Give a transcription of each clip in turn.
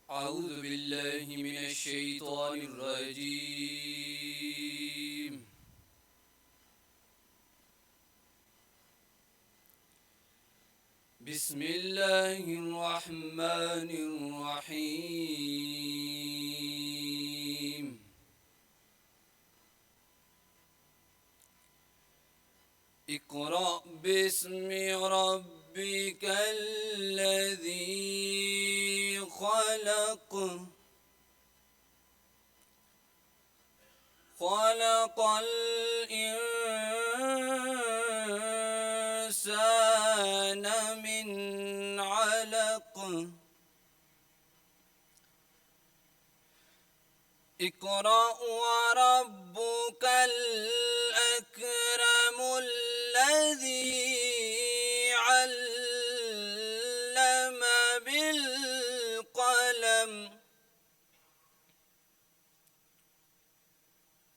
أعوذ بالله من الشيطان الرجيم. بسم الله الرحمن الرحيم. اقرأ باسم ربك الذي خلق خلق الإنسان من علق اقرأ وربك الأكرم الذي علم بالقلم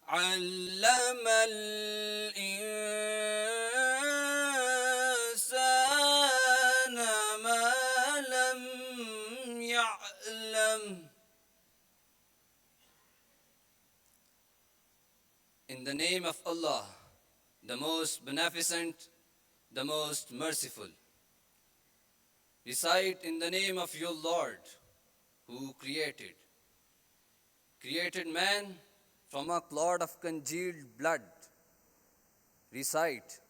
علم الإنسان ما لم يعلم. In the name of Allah, the most beneficent, the most merciful. Recite in the name of your Lord, who created man from a clot of congealed blood. Recite,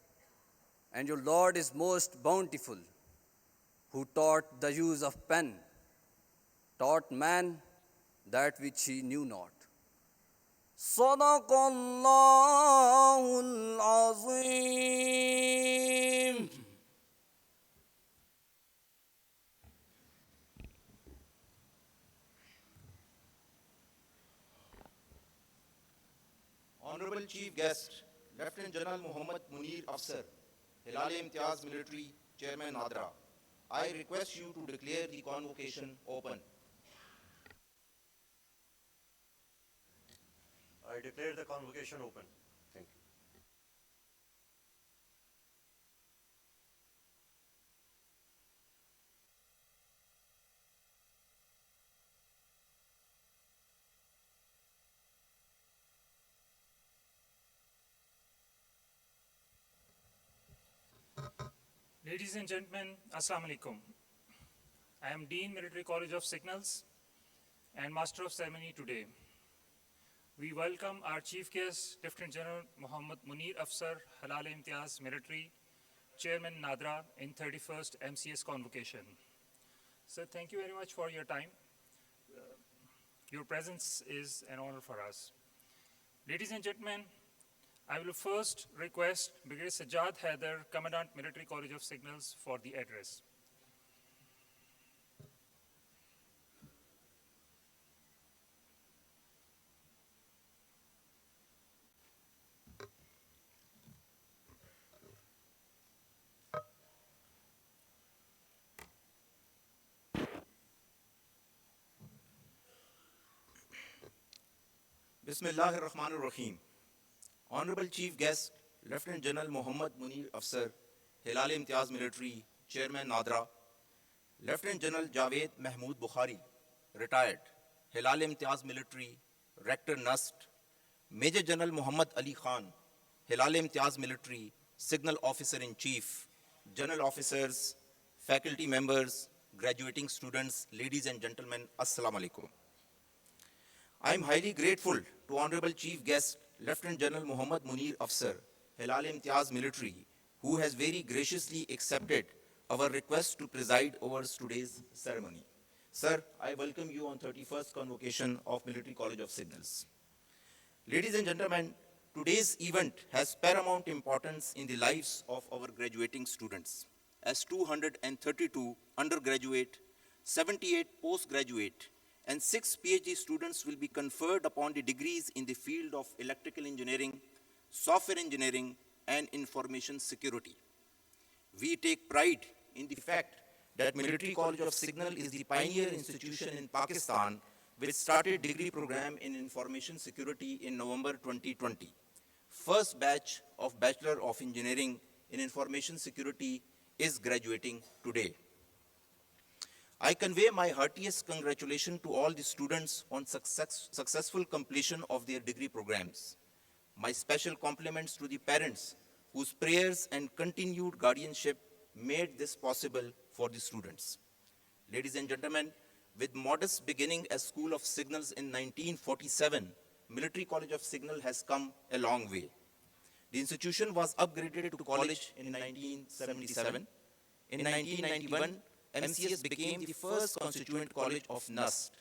and your Lord is most bountiful, who taught the use of pen, taught man that which he knew not. صدق الله العظيم. Honorable Chief Guest, Lieutenant General Muhammad Munir Afsar, Hilal-e-Imtiaz Military Chairman Nadra, I request you to declare the convocation open. I declare the convocation open. Thank you. Ladies and gentlemen, Assalamu alaikum. I am Dean Military College of Signals and Master of Ceremony today. We welcome our Chief Guest, Lieutenant General Muhammad Munir Afsar, Hilal-e-Imtiaz Military, Chairman Nadra in 31st MCS convocation. Sir, thank you very much for your time. Your presence is an honor for us. Ladies and gentlemen, I will first request Brigadier Sajjad Haider, Commandant Military College of Signals, for the address. Bismillahir Rahmanir Rahim. Honorable Chief Guest, Lieutenant General Muhammad Munir Afsar, Hilal-e-Imtiaz Military Chairman Nadra, Lieutenant General Javed Mahmood Bukhari, retired, Hilal-e-Imtiaz Military Rector NUST, Major General Muhammad Ali Khan, Hilal-e-Imtiaz Military Signal Officer in Chief, General Officers, faculty members, graduating students, ladies and gentlemen, Assalamu alaikum. I am highly grateful to Honorable Chief Guest, Lieutenant General Muhammad Munir Afsar, Hilal-e-Imtiaz Military, who has very graciously accepted our request to preside over today's ceremony. Sir, I welcome you on 31st convocation of Military College of Signals. Ladies and gentlemen, today's event has paramount importance in the lives of our graduating students, as 232 undergraduate, 78 postgraduate, and 6 PhD students will be conferred upon the degrees in the field of electrical engineering, software engineering, and information security. We take pride in the fact that Military College of Signal is the pioneer institution in Pakistan which started degree program in information security in November 2020. First batch of Bachelor of Engineering in Information Security is graduating today. I convey my heartiest congratulations to all the students on successful completion of their degree programs. My special compliments to the parents whose prayers and continued guardianship made this possible for the students. Ladies and gentlemen, with modest beginning as School of Signals in 1947, Military College of Signal has come a long way. The institution was upgraded to college in 1977. In 1991, MCS became the first constituent college of NUST.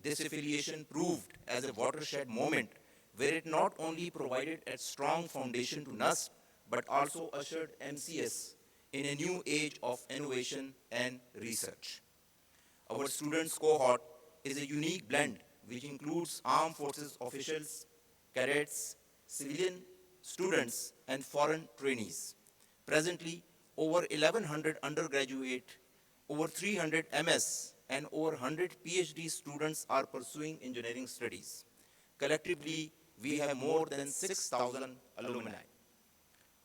This affiliation proved as a watershed moment where it not only provided a strong foundation to NUST, but also ushered MCS in a new age of innovation and research. Our students cohort is a unique blend which includes armed forces officials, cadets, civilian students, and foreign trainees. Presently, over 1,100 undergraduate, over 300 MS, and over 100 PhD students are pursuing engineering studies. Collectively, we have more than 6,000 alumni.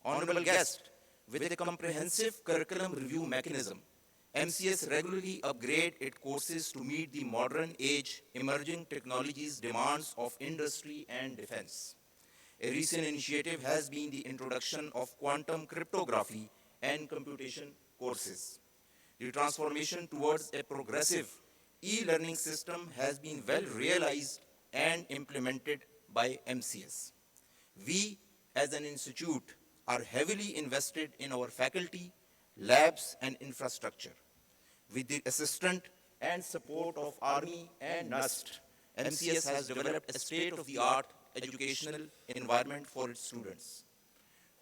Honorable guest, with a comprehensive curriculum review mechanism, MCS regularly upgrade its courses to meet the modern age emerging technologies demands of industry and defense. A recent initiative has been the introduction of quantum cryptography and computation courses. The transformation towards a progressive e-learning system has been well realized and implemented by MCS. We, as an institute, are heavily invested in our faculty, labs, and infrastructure. With the assistance and support of Army and NUST, MCS has developed a state-of-the-art educational environment for its students.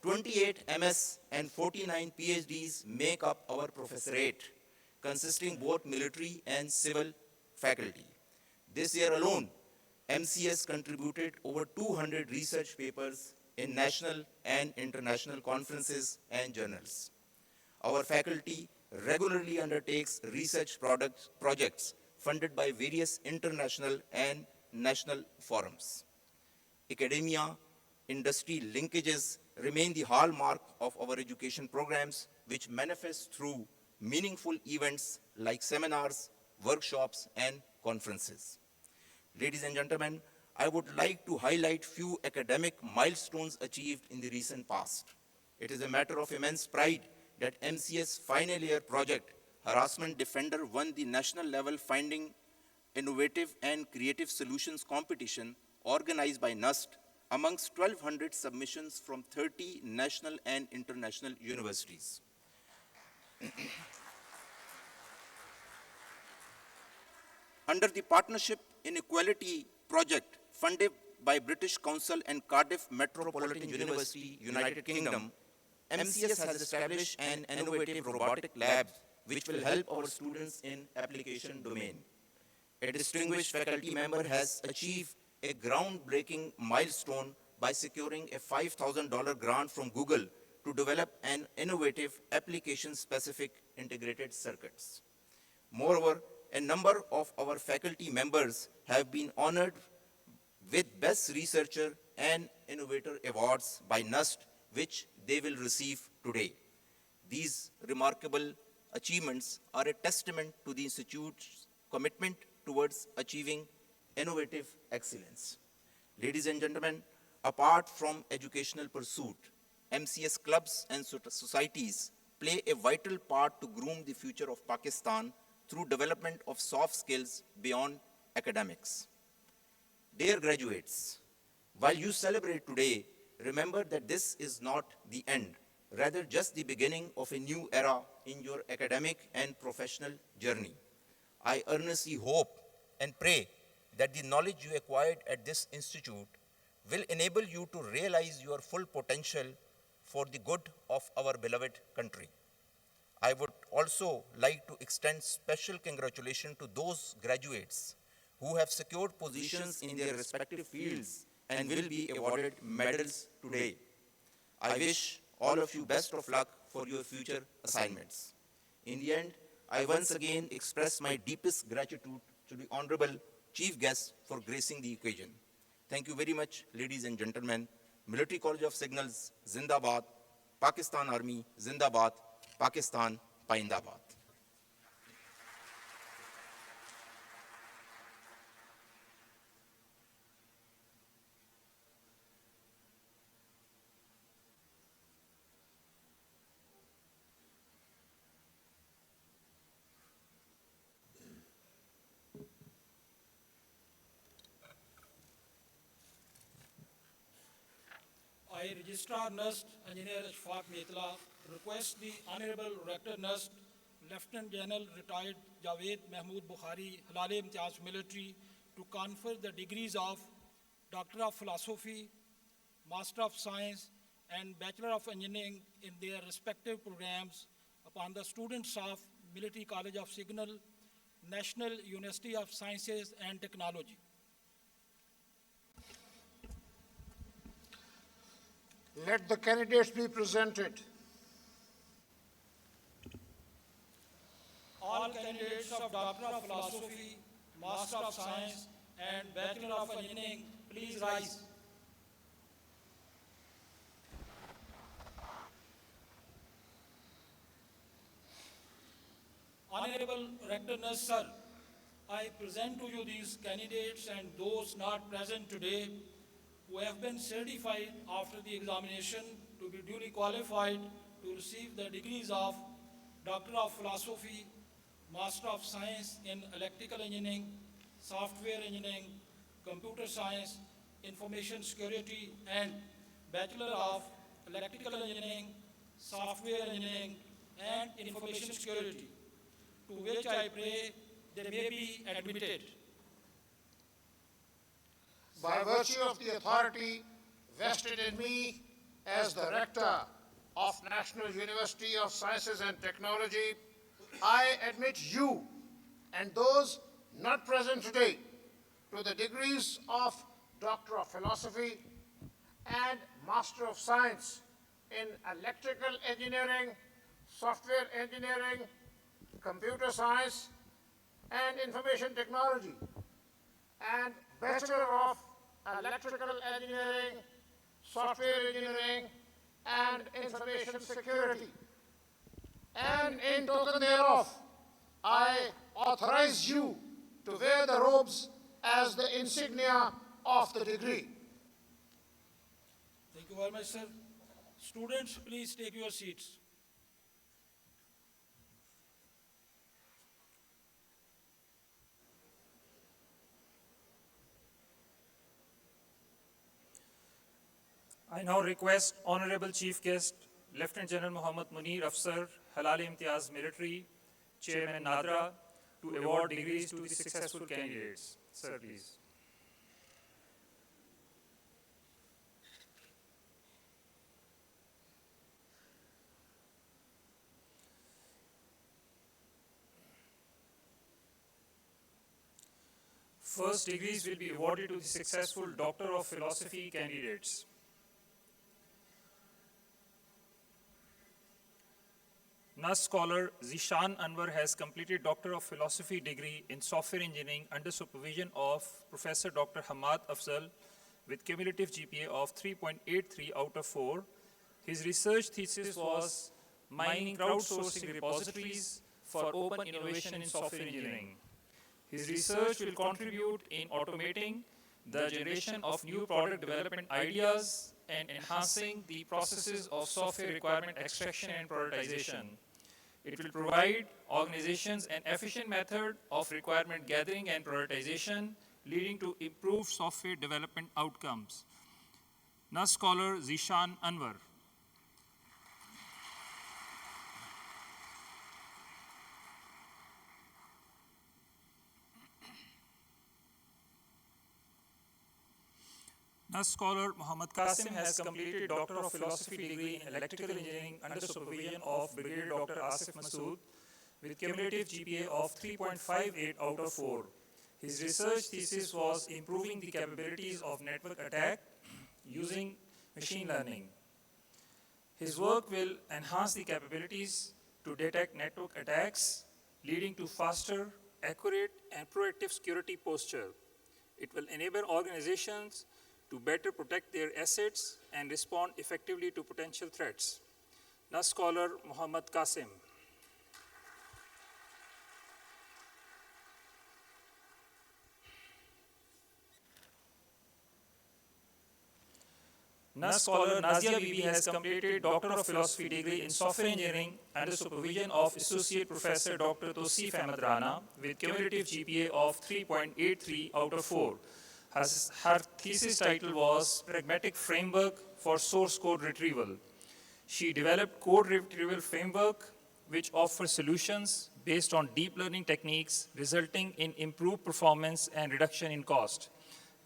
28 MS and 49 PhDs make up our professorate, consisting both military and civil faculty. This year alone, MCS contributed over 200 research papers in national and international conferences and journals. Our faculty regularly undertakes research projects funded by various international and national forums. Academia, industry linkages remain the hallmark of our education programs, which manifest through meaningful events like seminars, workshops, and conferences. Ladies and gentlemen, I would like to highlight few academic milestones achieved in the recent past. It is a matter of immense pride that MCS final year project, Harassment Defender, won the national level Finding Innovative and Creative Solutions competition organized by NUST amongst 1,200 submissions from 30 national and international universities. Under the Partnership in Equality project funded by British Council and Cardiff Metropolitan University, United Kingdom, MCS has established an innovative robotic lab which will help our students in application domain. A distinguished faculty member has achieved a groundbreaking milestone by securing a $5,000 grant from Google to develop an innovative application-specific integrated circuits. Moreover, a number of our faculty members have been honored with Best Researcher and Innovator Awards by NUST, which they will receive today. These remarkable achievements are a testament to the Institute's commitment towards achieving innovative excellence. Ladies and gentlemen, apart from educational pursuit, MCS clubs and societies play a vital part to groom the future of Pakistan through development of soft skills beyond academics. Dear graduates, while you celebrate today, remember that this is not the end, rather just the beginning of a new era in your academic and professional journey. I earnestly hope and pray that the knowledge you acquired at this institute will enable you to realize your full potential for the good of our beloved country. I would also like to extend special congratulations to those graduates who have secured positions in their respective fields and will be awarded medals today. I wish all of you best of luck for your future assignments. In the end, I once again express my deepest gratitude to the Honorable Chief Guest for gracing the occasion. Thank you very much, ladies and gentlemen. Military College of Signals, Zindabad. Pakistan Army, Zindabad. Pakistan, Paindabad. I, Registrar Nurse Engineer Ashfaq Metla, request the Honorable Rector Nurse Lieutenant General Retired Javed Mahmood Bukhari, Halal Imtiaz Military, to confer the degrees of Doctor of Philosophy, Master of Science, and Bachelor of Engineering in their respective programs upon the students of Military College of Signal, National University of Sciences and Technology. Let the candidates be presented. All candidates of Doctor of Philosophy, Master of Science, and Bachelor of Engineering, please rise. Honorable Rector Nurse, sir, I present to you these candidates and those not present today who have been certified after the examination to be duly qualified to receive the degrees of Doctor of Philosophy, Master of Science in Electrical Engineering, Software Engineering, Computer Science, Information Security, and Bachelor of Electrical Engineering, Software Engineering, and Information Security, to which I pray they may be admitted. By virtue of the authority vested in me as the Rector of National University of Sciences and Technology, I admit you and those not present today to the degrees of Doctor of Philosophy and Master of Science in Electrical Engineering, Software Engineering, Computer Science, and Information Technology, and Bachelor of Electrical Engineering, Software Engineering, and Information Security. And in token thereof, I authorize you to wear the robes as the insignia of the degree. Thank you very much, sir. Students, please take your seats. I now request Honorable Chief Guest, Lieutenant General Muhammad Munir Afsar, Halal Imtiaz Military, Chairman Nadra, to award degrees to the successful candidates. Sir, please. First, degrees will be awarded to the successful Doctor of Philosophy candidates. NUS scholar Zishan Anwar has completed Doctor of Philosophy degree in Software Engineering under supervision of Professor Dr. Hamad Afzal with cumulative GPA of 3.83 out of 4. His research thesis was mining crowdsourcing repositories for open innovation in software engineering. His research will contribute in automating the generation of new product development ideas and enhancing the processes of software requirement extraction and prioritization. It will provide organizations an efficient method of requirement gathering and prioritization, leading to improved software development outcomes. NUS scholar Zishan Anwar. NUS scholar Muhammad Qasim has completed Doctor of Philosophy degree in Electrical Engineering under supervision of Brigadier Dr. Asif Masood with cumulative GPA of 3.58 out of 4. His research thesis was improving the capabilities of network attack using machine learning. His work will enhance the capabilities to detect network attacks, leading to faster, accurate, and proactive security posture. It will enable organizations to better protect their assets and respond effectively to potential threats. NUS scholar Muhammad Qasim. NUS scholar Nazia Bibi has completed Doctor of Philosophy degree in Software Engineering under supervision of Associate Professor Dr. Tosif Ahmed Rana with cumulative GPA of 3.83 out of 4. Her thesis title was Pragmatic Framework for source code retrieval. She developed code retrieval framework which offers solutions based on deep learning techniques, resulting in improved performance and reduction in cost.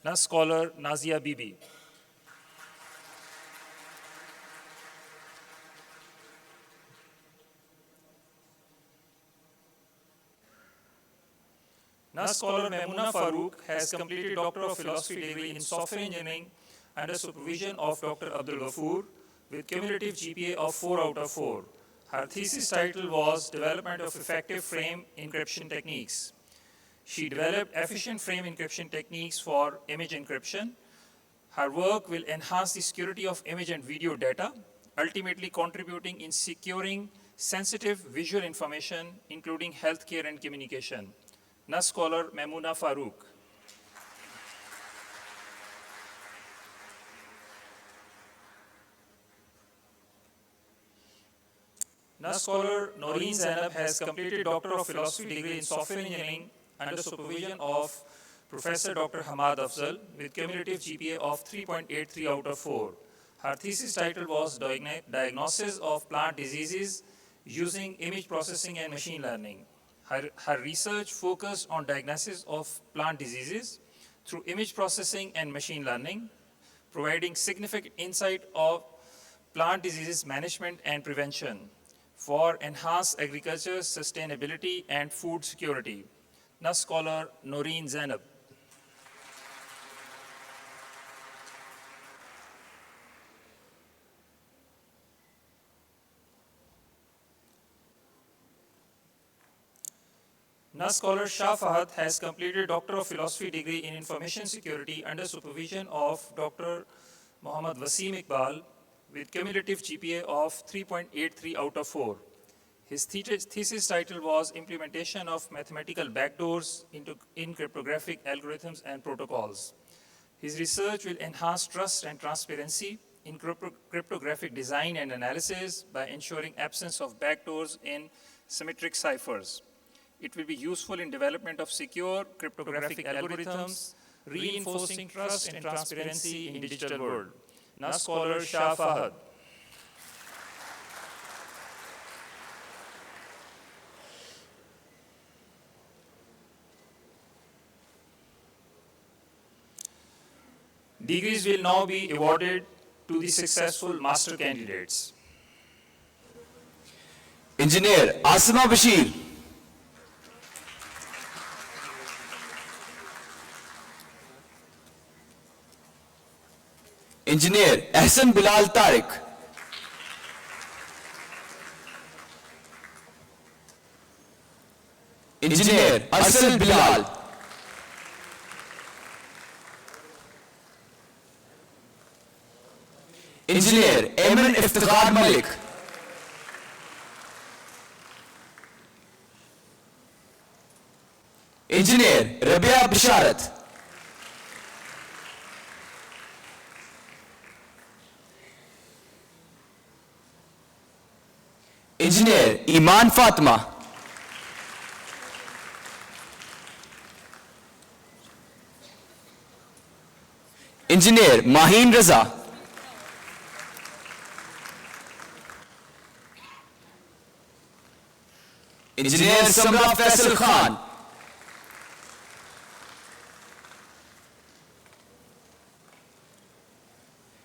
NUS scholar Nazia Bibi. NUS scholar Maimuna Farooq has completed Doctor of Philosophy degree in Software Engineering under supervision of Dr. Abdul Ghafoor with cumulative GPA of 4 out of 4. Her thesis title was Development of Effective Frame Encryption Techniques. She developed efficient frame encryption techniques for image encryption. Her work will enhance the security of image and video data, ultimately contributing in securing sensitive visual information, including healthcare and communication. NUS scholar Maimuna Farooq. NUS scholar Noreen Zainab has completed Doctor of Philosophy degree in Software Engineering under supervision of Professor Dr. Hamad Afzal with cumulative GPA of 3.83 out of 4. Her thesis title was Diagnosis of Plant Diseases using Image Processing and Machine Learning. Her research focused on diagnosis of plant diseases through image processing and machine learning, providing significant insight of plant diseases management and prevention for enhanced agriculture, sustainability, and food security. NUS scholar Noreen Zainab. NUS scholar Shah Fahad has completed Doctor of Philosophy degree in Information Security under supervision of Dr. Muhammad Wasim Iqbal with cumulative GPA of 3.83 out of 4. His thesis title was Implementation of Mathematical Backdoors in Cryptographic Algorithms and Protocols. His research will enhance trust and transparency in cryptographic design and analysis by ensuring absence of backdoors in symmetric ciphers. It will be useful in development of secure cryptographic algorithms, reinforcing trust and transparency in digital world. NUS scholar Shah Fahad. Degrees will now be awarded to the successful master candidates. Engineer Asma Bashir. Engineer Ahsan Bilal Tariq. Engineer Arsal Bilal. Engineer Ayman Iftikhar Malik. Engineer Rabia Bisharat. Engineer Iman Fatima. Engineer Mahin Raza. Engineer Samra Faisal Khan.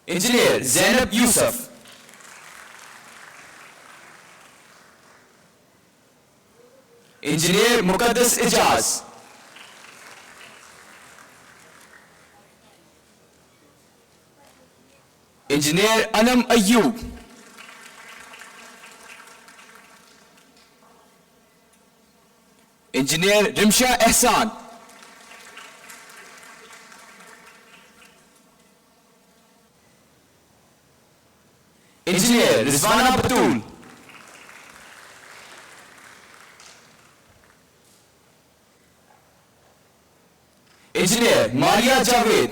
Engineer Zainab Yusuf. Engineer Muqaddas Ijaz. Engineer Anam Ayyub. Engineer Rimsha Ehsan. Engineer Rizwana Batul. Engineer Maria Javed.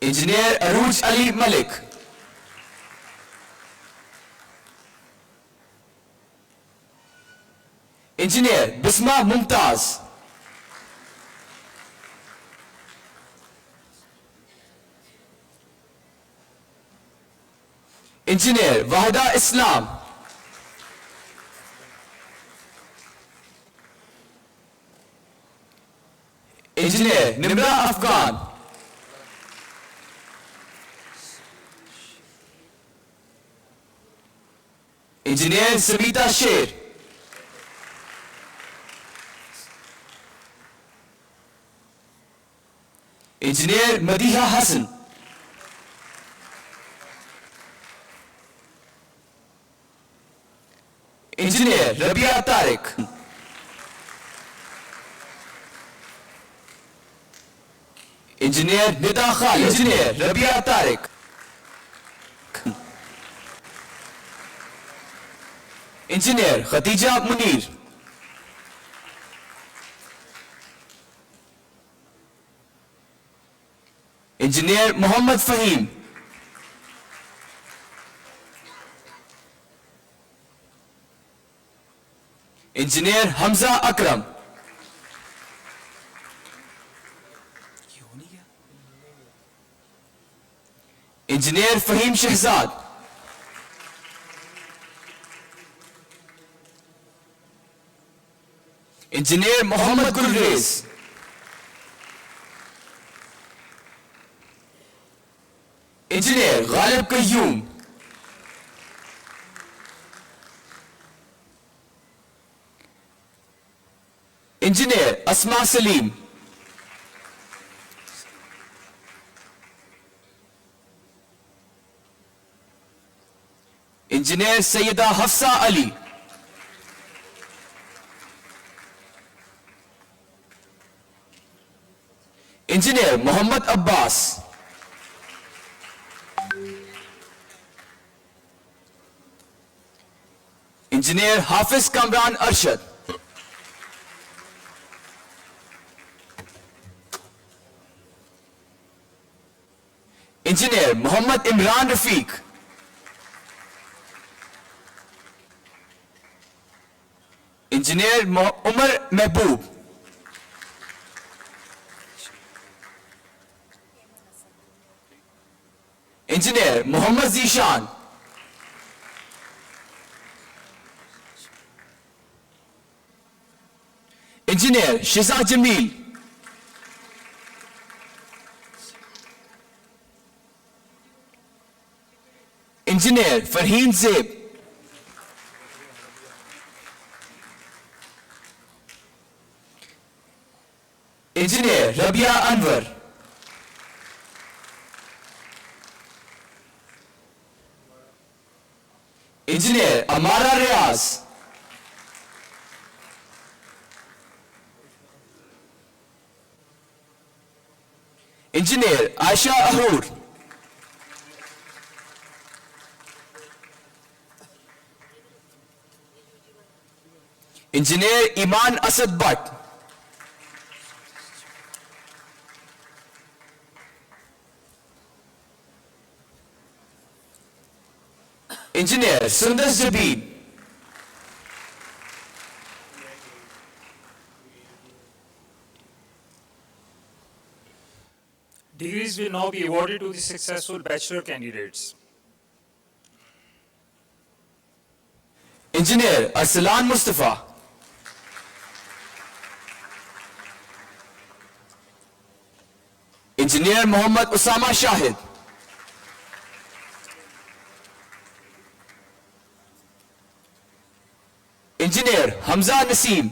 Engineer Aruj Ali Malik. Engineer Bisma Mumtaz. Engineer Wahida Islam, engineer Nimra Afghan, engineer Samita Sher, engineer Madiha Hasan, engineer Rabia Tariq, engineer Nida Khalid, engineer Rabia Tariq, engineer Khatija Munir, engineer Mohammad Fahim, engineer Hamza Akram, engineer Fahim Shahzad, engineer Mohammad Gulrez, engineer Ghalib Qayyum, engineer Asma Saleem, engineer Syeda Hafsa Ali, engineer Mohammad Abbas, engineer Hafiz Kamran Arshad, engineer Mohammad Imran Rafiq, engineer Umar Mehboob, engineer Mohammad Zeeshan, engineer Shiza Jameel, engineer Farheen जेब, engineer Rabia Anwar, engineer अमारा रियाज, engineer Ayesha अहूर, engineer ईमान Asad Bhatt, engineer सुंदर Jabeen, Degrees will now be awarded to the successful bachelor candidates. Engineer Arsalan Mustafa, engineer Mohammad Usama Shahid, engineer Hamza Naseem,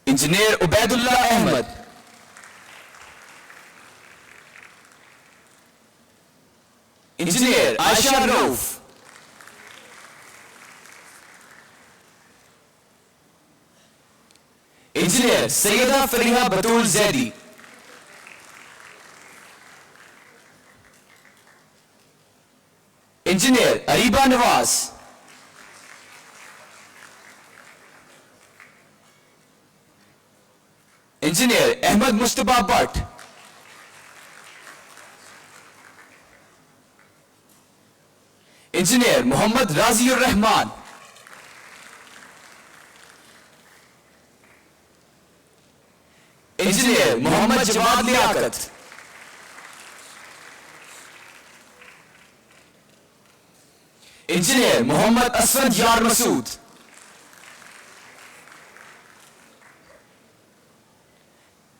engineer Ubaidullah Ahmed, engineer Ayesha Rauf, engineer Syeda Fariha Batool Zaidi, engineer Areeba Nawaz, engineer Ahmed Mustafa Bhatt, engineer Mohammad Raziur Rehman, engineer Mohammad Jawad Liaquat, engineer Mohammad Asad Yar Masood,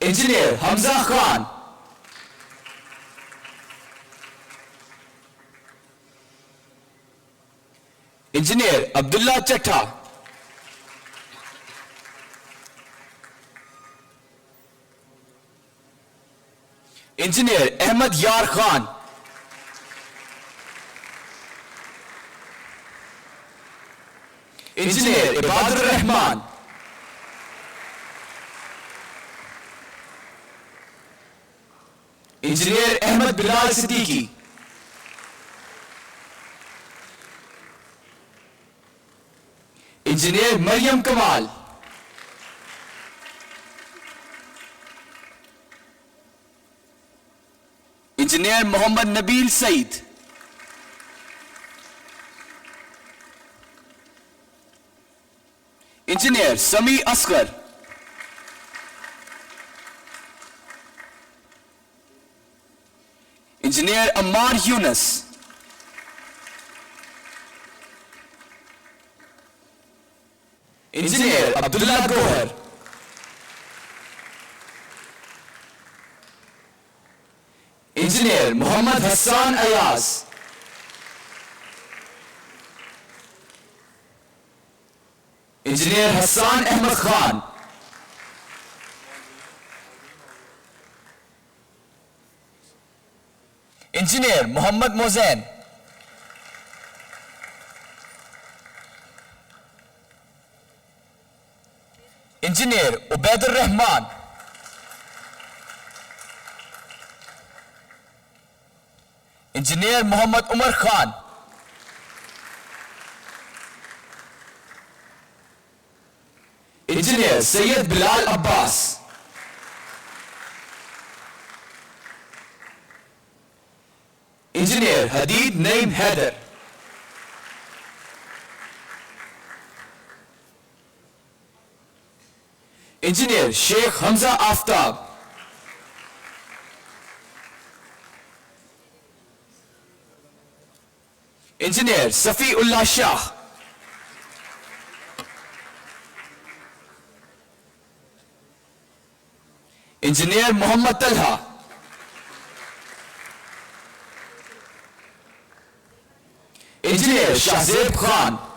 engineer Hamza Khan, engineer Abdullah Chatta, engineer Ahmed Yar Khan, engineer Ibadur Rehman, engineer Ahmed Bilal Siddiqui, engineer Maryam Kamal, engineer Mohammad Nabeel Saeed, engineer समी Asghar, engineer Ammar Younas, engineer Abdullah Gohar, engineer Muhammad Hassan Ayaz, engineer Hassan Ahmed Khan, engineer Muhammad Mozain, engineer Ubaidur Rehman, engineer Muhammad Umar Khan, engineer Syed Bilal Abbas, engineer Hadeed Naeem Haider, engineer Sheikh Hamza Aftab, engineer Safi Ullah Shah, engineer Muhammad Talha, engineer Shahzeb Khan,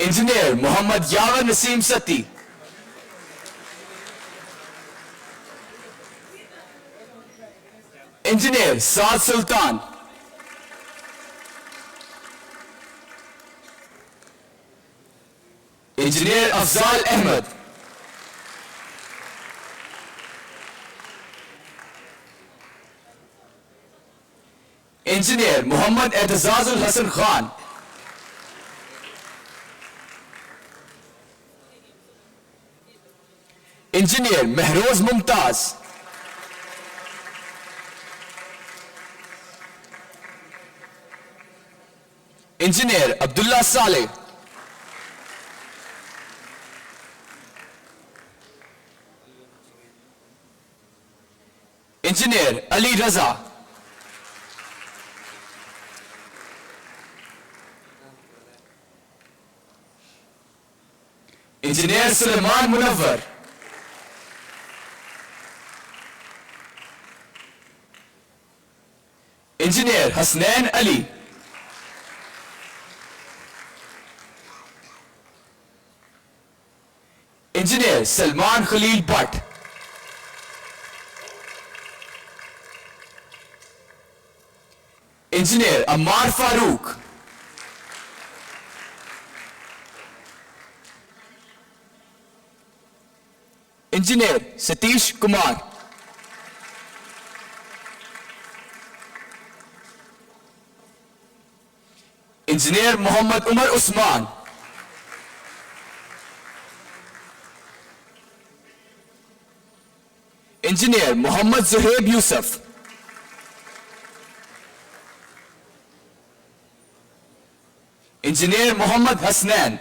engineer Muhammad Yawar Naseem Satti, engineer Saad Sultan, engineer Afzal Ahmed, engineer Muhammad Etizazul Hassan Khan, engineer Mehroz Mumtaz, engineer Abdullah साले, engineer Ali Raza, engineer Suleman Munawwar, engineer Hasnain Ali, engineer Salman Khalil Bhatt, engineer Ammar Farooq, engineer Satish Kumar, Engineer Muhammad Umar Usman. Engineer Muhammad Zuhaib Yusuf. Engineer Muhammad Hasnan.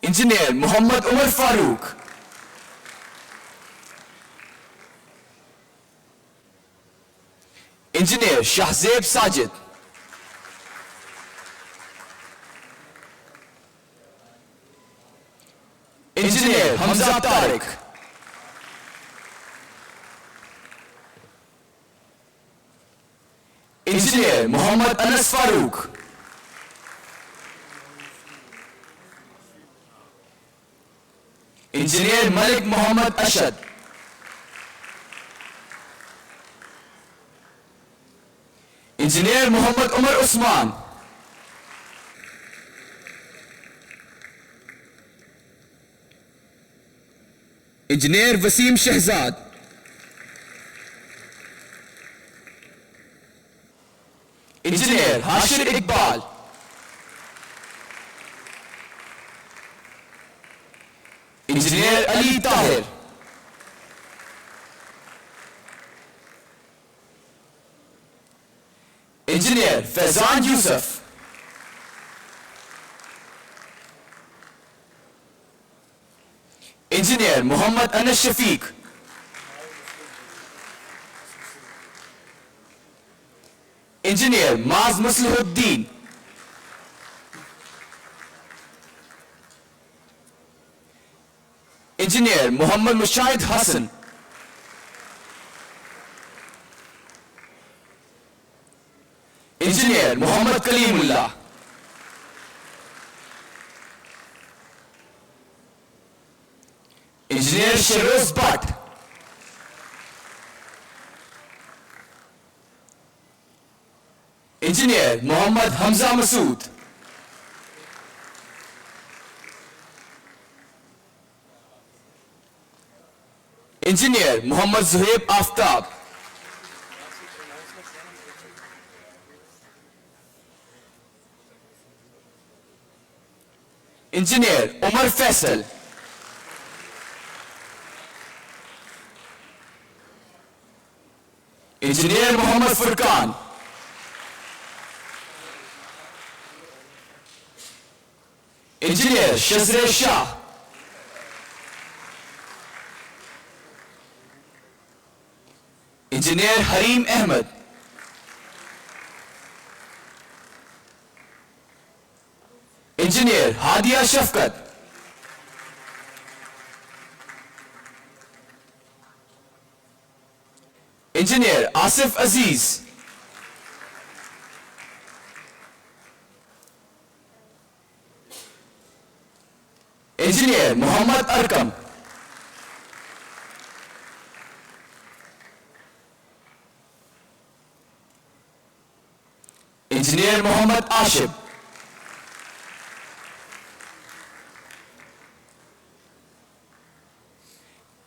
Engineer Muhammad Umar Farooq. Engineer Shahzeb Sajid. Engineer Hamza Tariq. Engineer Muhammad Anas Farooq. Engineer Malik Muhammad Ashad. Engineer Muhammad Umar Usman. Engineer Wasim Shehzad. Engineer Hashir Iqbal. Engineer Ali Tahir. Engineer Faizan Yusuf. Engineer Muhammad Anas Shafiq. Engineer Maz Muslihuddin. Engineer Muhammad Mushahid Hassan. Engineer Muhammad Kalimullah. Engineer Shiroz Bhatt. Engineer Muhammad Hamza Masood. Engineer Muhammad Zuhaib Aftab. Engineer Umar Faisal. Engineer Muhammad Furqan. Engineer Shazre Shah. Engineer Harim Ahmed. Engineer Hadia Shafkat. Engineer Asif Aziz. Engineer Muhammad Arkam. Engineer Muhammad Ashib.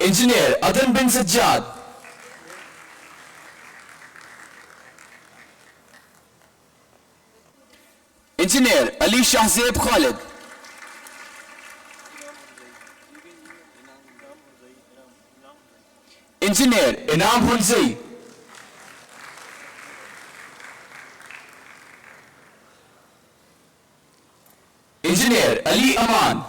Engineer Adan bin Sajjad. Engineer Ali Shahzeb Khalid. Engineer Inam Hunzai. Engineer Ali Aman.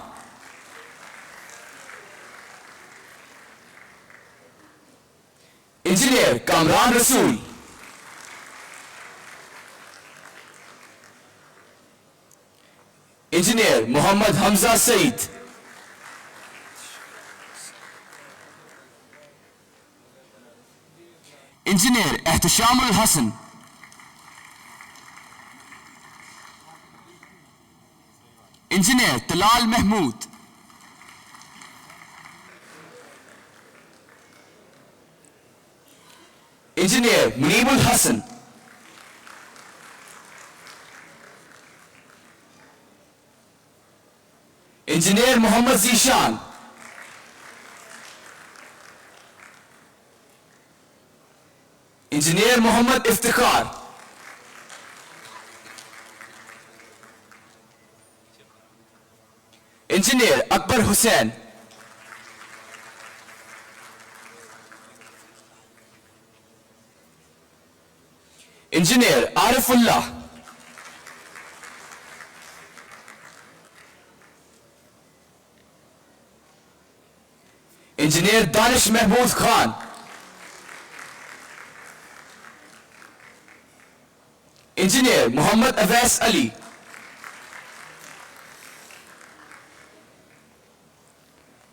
Engineer Kamran Rasool. Engineer Muhammad Hamza Said. Engineer Ehtisham Al Hassan. Engineer Talal Mahmood. Engineer Munibul Hassan. Engineer Muhammad Zishan. Engineer Muhammad Iftikhar. Engineer Akbar Hussain. Engineer Arifullah. Engineer Danish Mahmood Khan. Engineer Muhammad Awais Ali.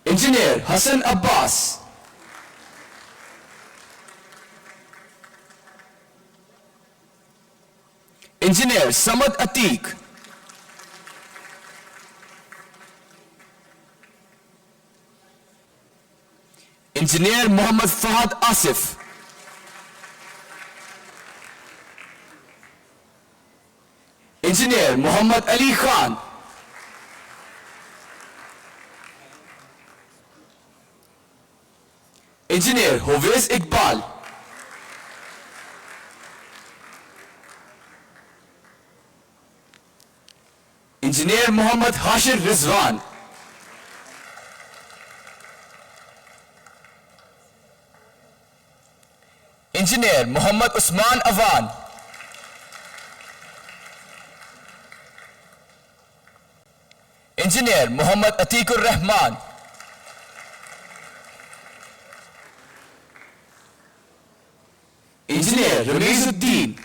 Engineer Hassan Abbas. Engineer Samad Atiq. Engineer Muhammad Fahad Asif. Engineer Muhammad Ali Khan. Engineer Hovez Iqbal. Engineer Muhammad Hashir Rizwan. Engineer Muhammad Usman Awan. Engineer Muhammad Atikur Rahman. Engineer Ramizuddin.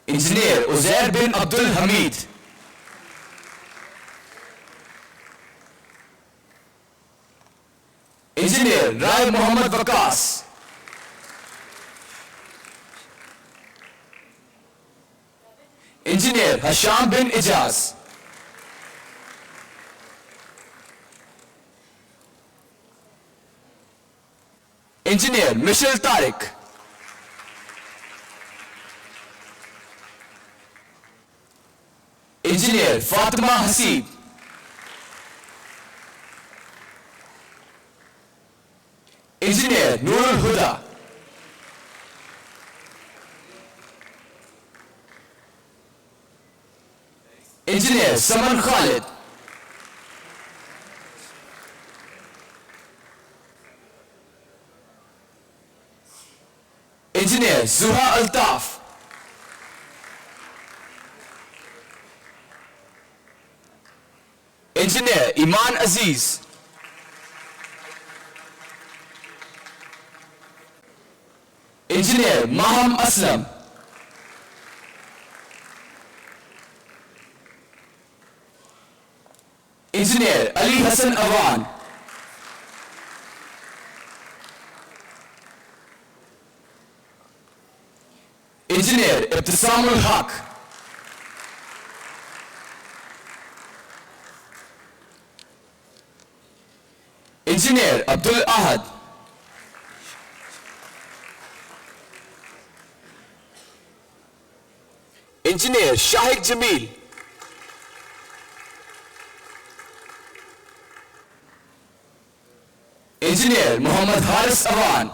Engineer Uzair bin Abdul Hamid. Engineer Rai Muhammad Waqas. Engineer Hasham bin Ijaz. Engineer Michel Tariq. Engineer Fatima Hasib. Engineer Nurul Huda. Engineer Saman Khalid. Engineer Zuha Altaf. Engineer Iman Aziz. Engineer Maham Aslam. Engineer Ali Hassan Awan. Engineer Ibtisamul Haq. Engineer Abdul Ahad. Engineer Shahid Jamil. Engineer Muhammad Haris Awan.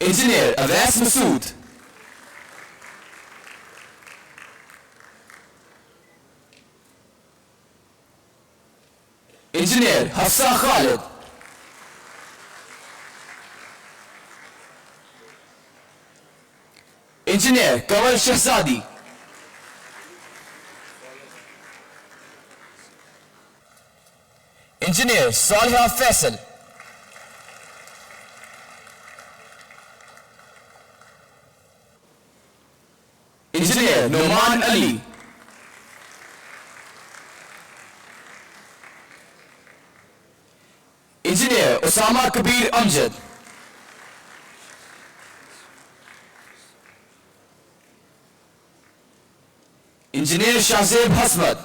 Engineer Awais Masood. Engineer Hafsa Khalid. Engineer Kamal Shahzadi. Engineer Saliha Faisal. Engineer Noman Ali. Engineer Osama Kabir Amjad. Engineer Shahzeb Hasmat.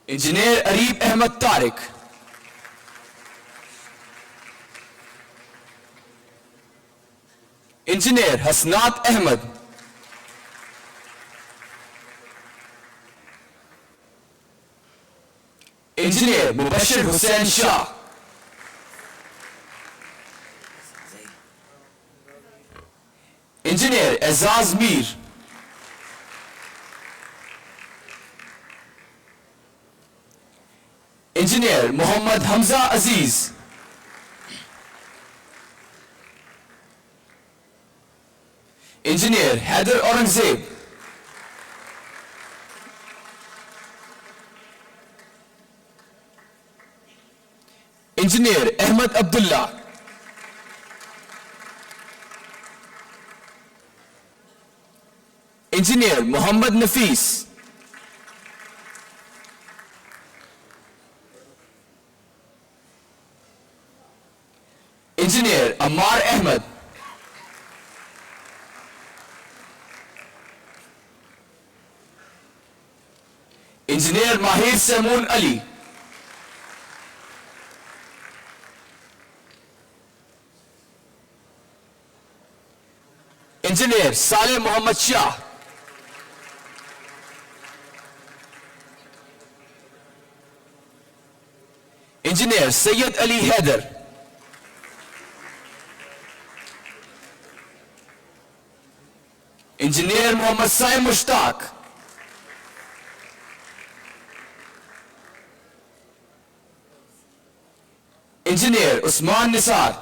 Engineer Arif Ahmed Tariq. Engineer Hasnat Ahmed. Engineer Mubashir Hussain Shah. Engineer Azaz Mir. Engineer Muhammad Hamza Aziz. Engineer Haider Aurangzeb. Engineer Ahmed Abdullah. Engineer Muhammad Nafis. Engineer Ammar Ahmed. Engineer Mahir Samoon Ali. Engineer Saleh Muhammad Shah. Engineer Sayyid Ali Haider. Engineer Muhammad Saim Mushtaq. Engineer Usman Nisar.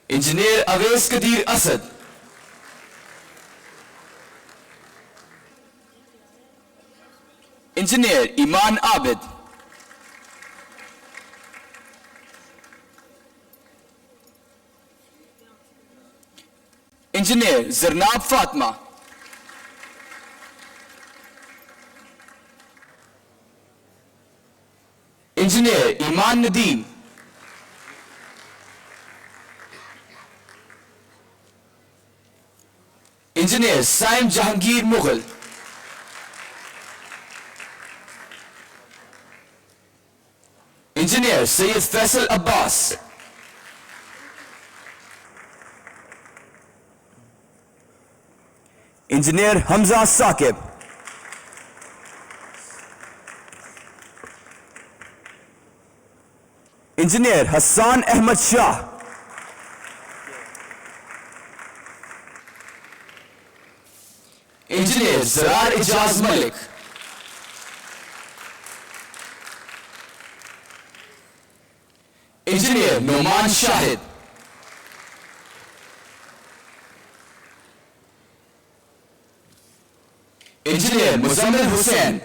Engineer Awais Qadir Asad. Engineer Iman Abid. Engineer Zarnab Fatma. Engineer Iman Nadeem. Engineer Saim Jahangir Mughal. Engineer Sayyid Faisal Abbas. Engineer Hamza Saqib. Engineer Hassan Ahmad Shah. Engineer Zarar Ijaz Malik. Engineer Noman Shahid. Engineer Muzammil Hussain.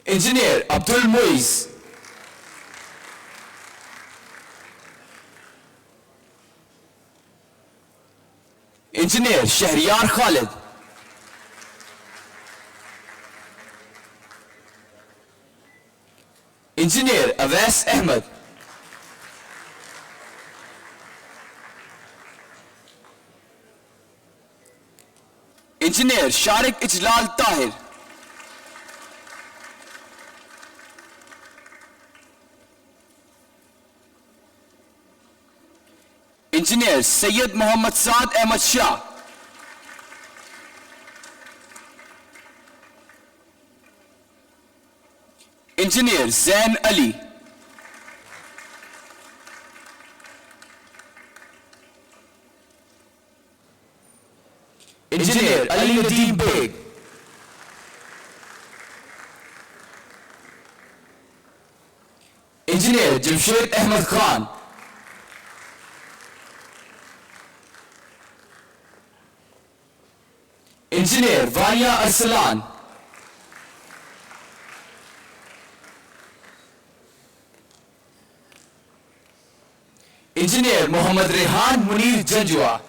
Engineer Abdul Muiz. Engineer Shahriyar Khalid. Engineer Awais Ahmed. Engineer Sharik Ijlal Tahir. Engineer Sayyid Muhammad Saad Ahmad Shah. Engineer Zain Ali. Engineer Ali Nadeem Beg. Engineer Jamshed Ahmed Khan. Engineer Vania Arsalan. Engineer Muhammad Rehan Munir Janjua.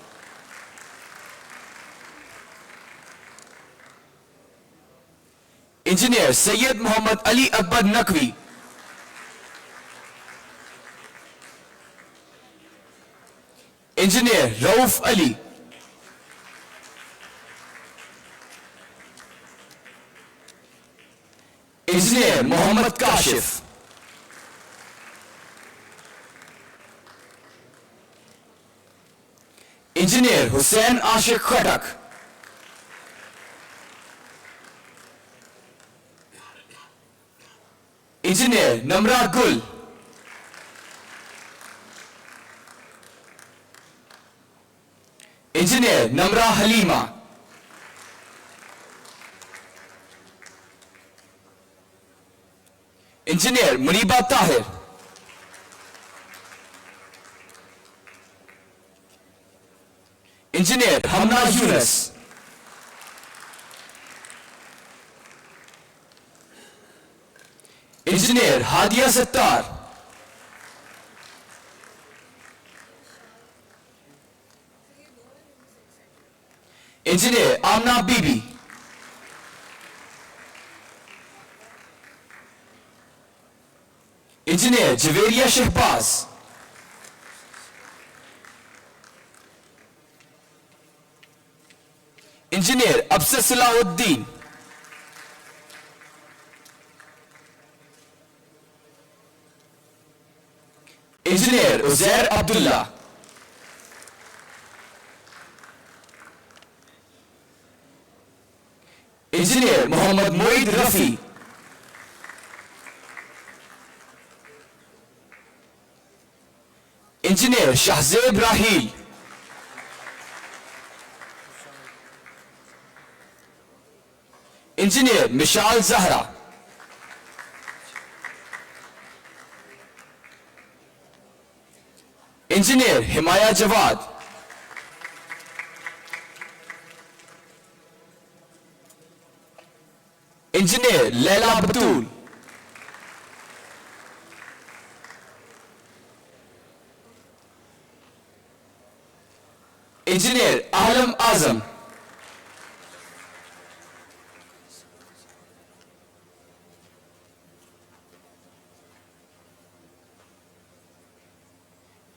Engineer Sayyid Muhammad Ali Akbar Naqvi. Engineer Rauf Ali. Engineer Mohammad Kashif. Engineer Hussain Ashik Khatak. Engineer Namra Gul. Engineer Namra Halima. Engineer Muniba Tahir. Engineer Hamna Yunus. Engineer Hadia Sattar. Engineer Amna Bibi. Engineer Javeria Shehbaz. Engineer Absar Salahuddin. Engineer Uzair Abdullah. Engineer Muhammad Moeed Rafi. Engineer Shahzeb Rahil. Engineer Mishal Zahra. Engineer Himaya Jawad. Engineer Laila Batul. Engineer Alam Azam.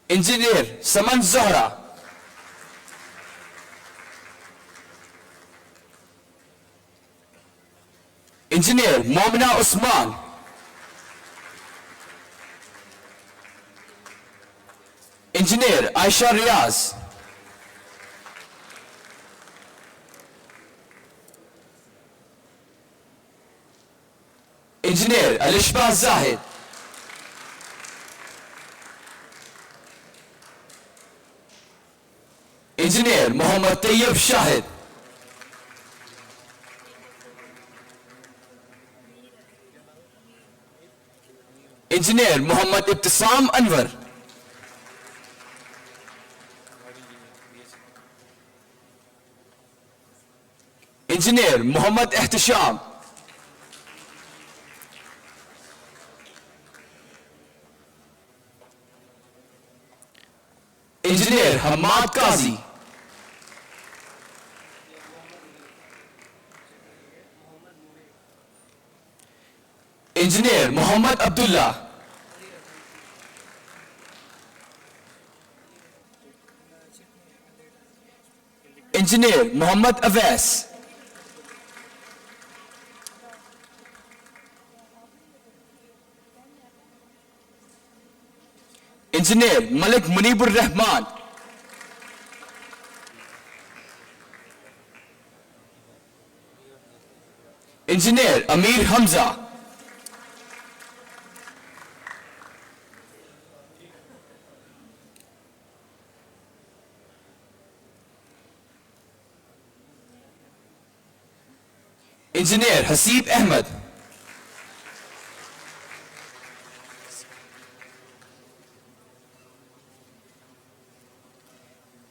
Engineer Saman Zohra. Engineer Momina Usman. Engineer Aisha Riaz. Engineer Alishba Zahid. Engineer Muhammad Tayyib Shahid. Engineer Muhammad Ibtisam Anwar. Engineer Muhammad Ihtisham. Engineer Hamad Qazi. Engineer Muhammad Abdullah. Engineer Muhammad Awais. Engineer Malik Munibur Rahman. Engineer Amir Hamza. Engineer Hasib Ahmed.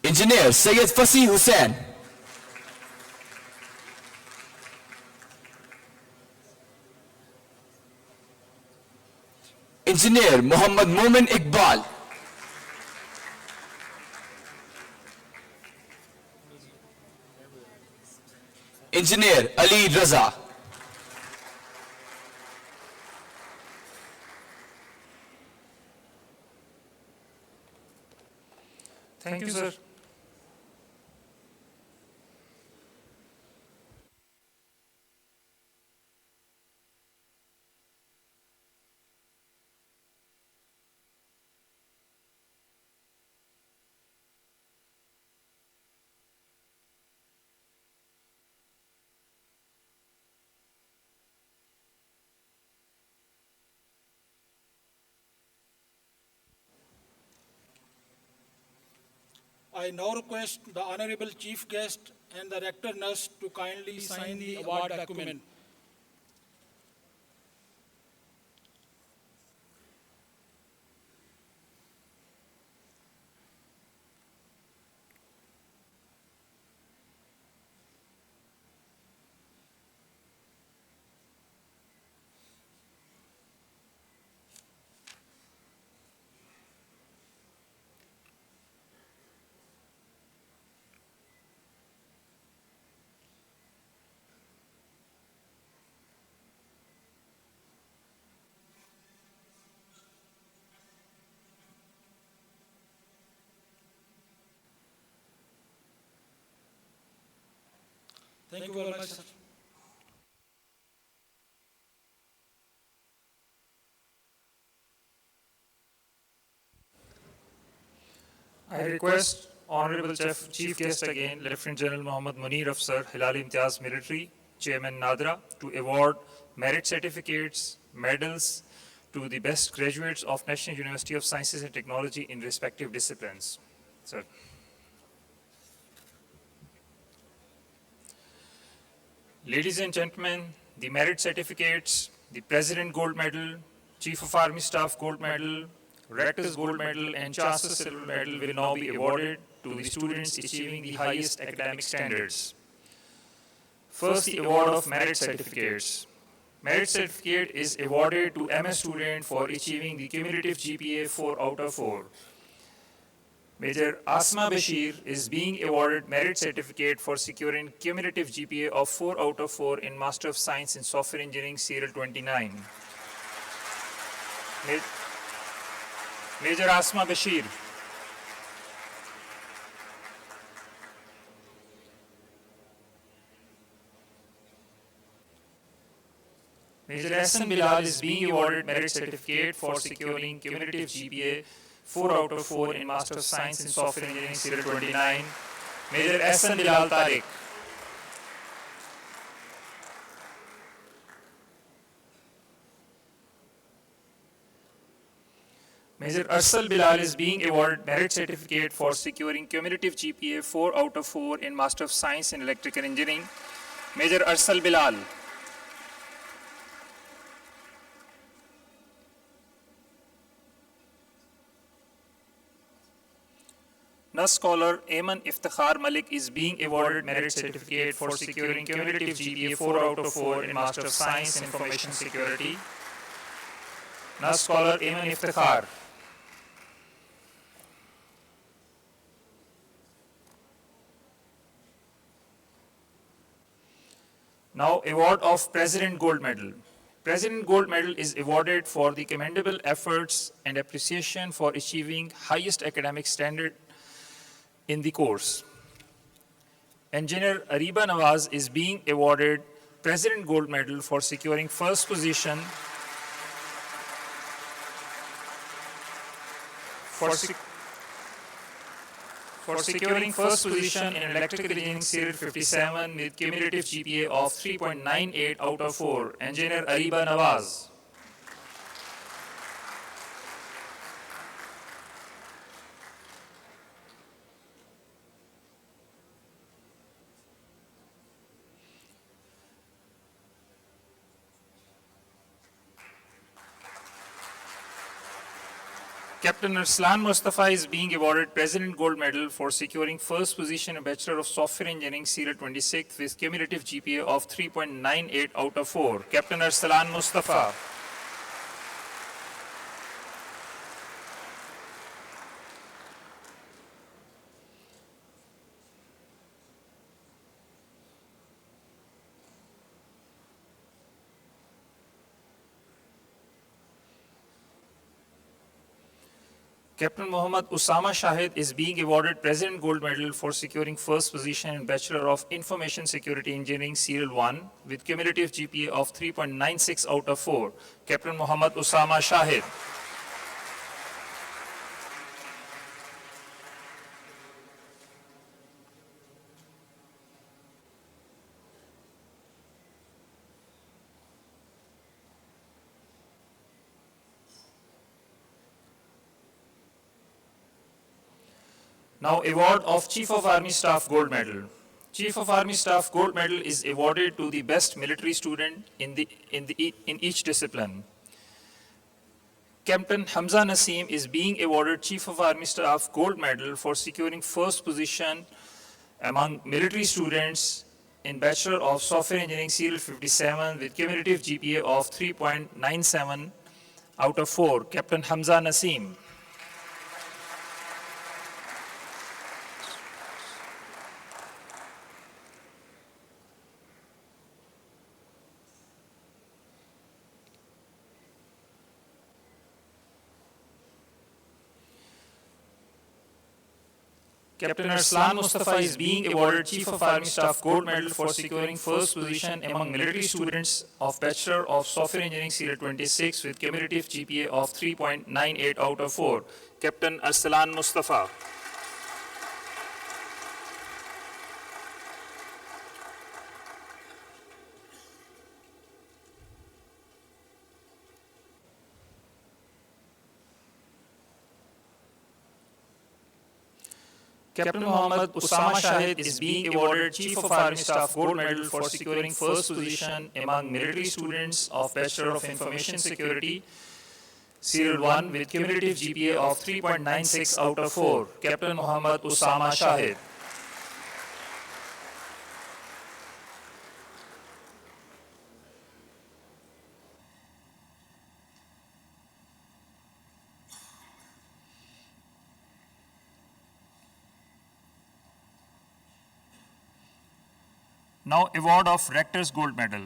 Engineer Syed Fasih Hussain. Engineer Muhammad Momin Iqbal. Engineer Ali Raza. Thank you, sir. I now request the Honorable Chief Guest and the Rector Nurse to kindly sign the award document. Thank you very much, sir. I request Honorable Chief Guest again, Lieutenant General Mohammad Munir of Sir Hilal Imtiaz Military, Chairman Nadra, to award merit certificates, medals to the best graduates of National University of Sciences and Technology in respective disciplines. Sir. Ladies and gentlemen, the merit certificates, the President Gold Medal, Chief of Army Staff Gold Medal, Rector's Gold Medal, and Chancellor's Silver Medal will now be awarded to the students achieving the highest academic standards. First, the award of merit certificates. Merit certificate is awarded to MS student for achieving the cumulative GPA 4 out of 4. Major Asma Bashir is being awarded merit certificate for securing cumulative GPA of 4 out of 4 in Master of Science in Software Engineering Serial 29. Major Asma Bashir. Major Hassan Bilal is being awarded merit certificate for securing cumulative GPA 4 out of 4 in Master of Science in Software Engineering Serial 29. Major Hassan Bilal Tariq. Major Arsal Bilal is being awarded merit certificate for securing cumulative GPA 4 out of 4 in Master of Science in Electrical Engineering. Major Arsal Bilal. Nurse Scholar Ayman Iftikhar Malik is being awarded merit certificate for securing cumulative GPA 4 out of 4 in Master of Science in Information Security. Nurse Scholar Ayman Iftikhar. Now, award of President Gold Medal. President Gold Medal is awarded for the commendable efforts and appreciation for achieving highest academic standard in the course. Engineer Ariba Nawaz is being awarded President Gold Medal for securing first position for securing first position in Electrical Engineering Serial 57 with cumulative GPA of 3.98 out of 4. Engineer Ariba Nawaz. Captain Arslan Mustafa is being awarded President Gold Medal for securing first position in Bachelor of Software Engineering Serial 26 with cumulative GPA of 3.98 out of 4. Captain Arslan Mustafa. Captain Muhammad Usama Shahid is being awarded President Gold Medal for securing first position in Bachelor of Information Security Engineering Serial 1 with cumulative GPA of 3.96 out of 4. Captain Muhammad Usama Shahid. Now, award of Chief of Army Staff Gold Medal. Chief of Army Staff Gold Medal is awarded to the best military student in each discipline. Captain Hamza Naseem is being awarded Chief of Army Staff Gold Medal for securing first position among military students in Bachelor of Software Engineering Serial 57 with cumulative GPA of 3.97 out of 4. Captain Hamza Naseem. Captain Arslan Mustafa is being awarded Chief of Army Staff Gold Medal for securing first position among military students of Bachelor of Software Engineering Serial 26 with cumulative GPA of 3.98 out of 4. Captain Arslan Mustafa. Captain Muhammad Usama Shahid is being awarded Chief of Army Staff Gold Medal for securing first position among military students of Bachelor of Information Security, Serial 1 with cumulative GPA of 3.96 out of 4. Captain Muhammad Usama Shahid. Now, award of Rector's Gold Medal.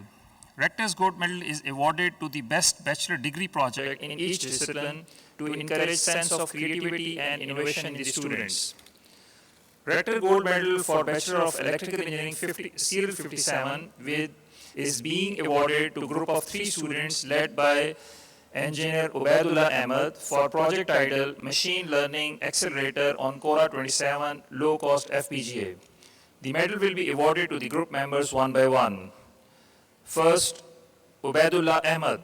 Rector's Gold Medal is awarded to the best bachelor degree project in each discipline to encourage sense of creativity and innovation in the students. Rector Gold Medal for Bachelor of Electrical Engineering Serial 57 is being awarded to a group of 3 students led by Engineer Ubaidullah Ahmed for project title Machine Learning Accelerator on Quora 27 Low Cost FPGA. The medal will be awarded to the group members one by one. First, Ubaidullah Ahmed.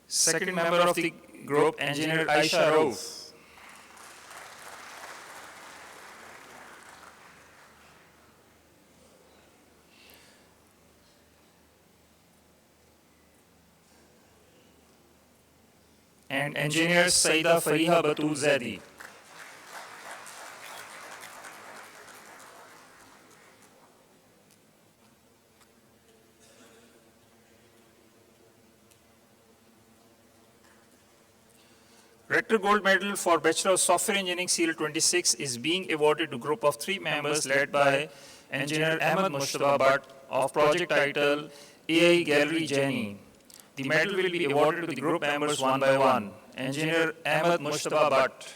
Second member of the group, Engineer Aisha Rauf. And Engineer Saida Fariha Batul Zaidi. Rector Gold Medal for Bachelor of Software Engineering Serial 26 is being awarded to a group of 3 members led by Engineer Ahmed Mushtaba Bhatt of project title AI Gallery Jenny. The medal will be awarded to the group members one by one. Engineer Ahmed Mushtaba Bhatt.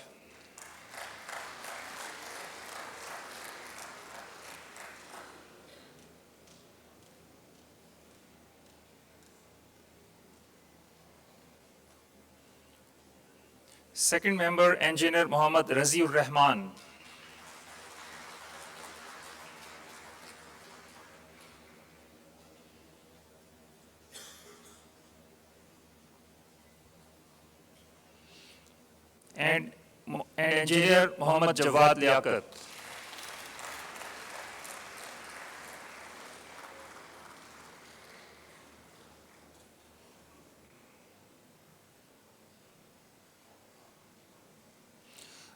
Second member, Engineer Muhammad Raziur Rahman. And Engineer Muhammad Jawad Liaquat.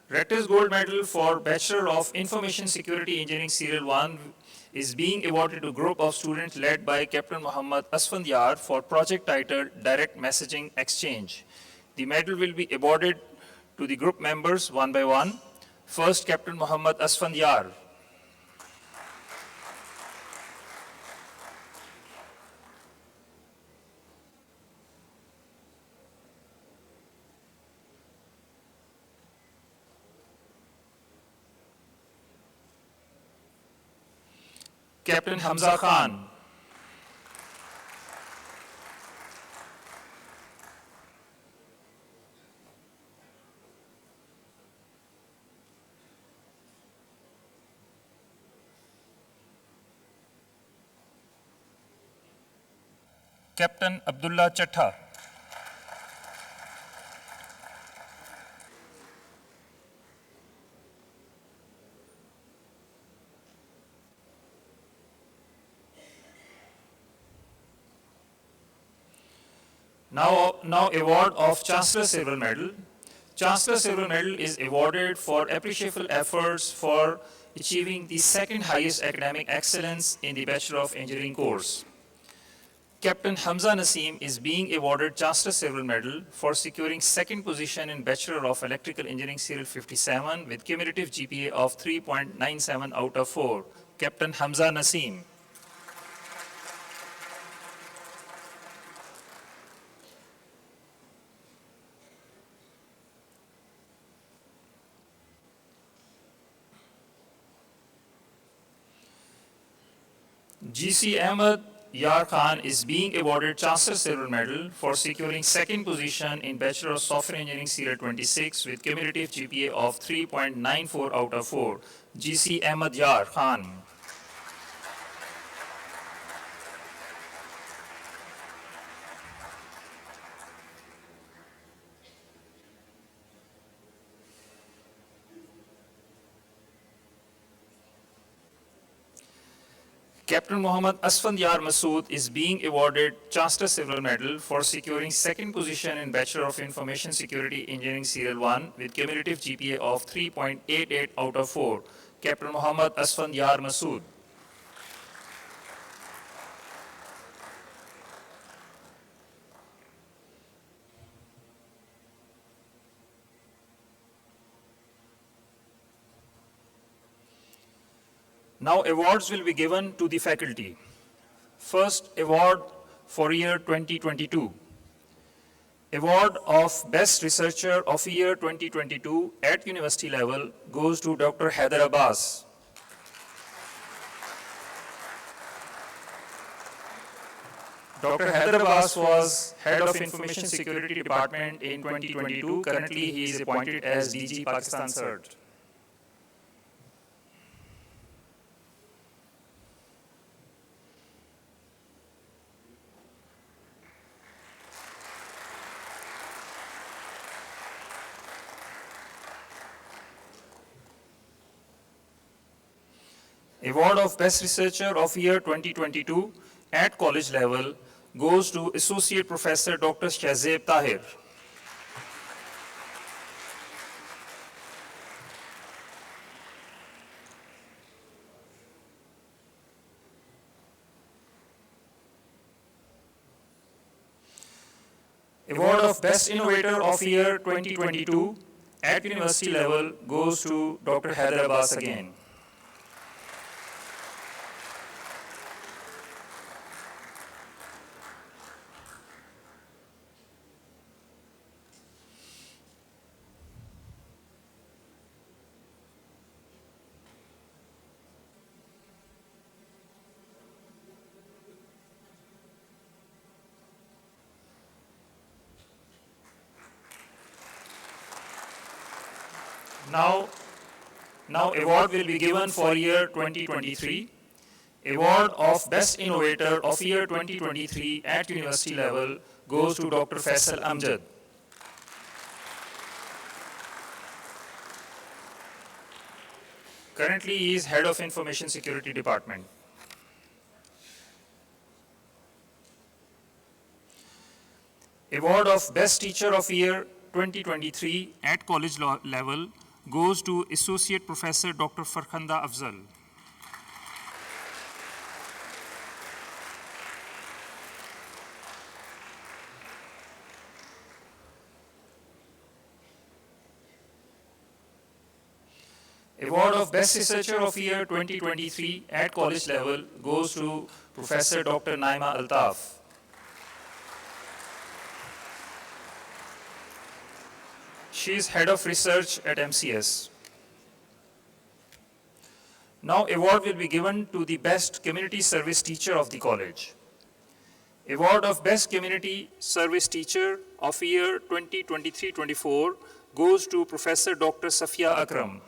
Rector's Gold Medal for Bachelor of Information Security Engineering Serial 1 is being awarded to a group of students led by Captain Muhammad Asfandyar for project titled Direct Messaging Exchange. The medal will be awarded to the group members one by one. First, Captain Muhammad Asfandyar. Captain Hamza Khan. Captain Abdullah Chattha. Now award of Chancellor Silver Medal. Chancellor Silver Medal is awarded for appreciable efforts for achieving the second highest academic excellence in the Bachelor of Engineering course. Captain Hamza Naseem is being awarded Chancellor Silver Medal for securing second position in Bachelor of Electrical Engineering Serial 57 with cumulative GPA of 3.97 out of 4. Captain Hamza Naseem. GC Ahmed Yar Khan is being awarded Chancellor Silver Medal for securing second position in Bachelor of Software Engineering Serial 26 with cumulative GPA of 3.94 out of 4. GC Ahmed Yar Khan. Captain Muhammad Asfandiyar Masood is being awarded Chancellor Silver Medal for securing second position in Bachelor of Information Security Engineering Serial 1 with cumulative GPA of 3.88 out of 4. Captain Muhammad Asfandiyar Masood. Now awards will be given to the faculty. First award for year 2022. Award of Best Researcher of Year 2022 at university level goes to Dr. Haider Abbas. Dr. Haider Abbas was Head of Information Security Department in 2022. Currently, he is appointed as DG Pakistan CERT. Award of Best Researcher of Year 2022 at college level goes to Associate Professor Dr. Shahzeb Tahir. Award of Best Innovator of Year 2022 at university level goes to Dr. Haider Abbas again. Now award will be given for year 2023. Award of Best Innovator of Year 2023 at university level goes to Dr. Faisal Amjad. Currently, he is Head of Information Security Department. Award of Best Teacher of Year 2023 at college level goes to Associate Professor Dr. Farkhanda Afzal. Award of Best Researcher of Year 2023 at college level goes to Professor Dr. Naima Altaf. She is Head of Research at MCS. Now award will be given to the Best Community Service Teacher of the college. Award of Best Community Service Teacher of Year 2023-24 goes to Professor Dr. Safia Akram.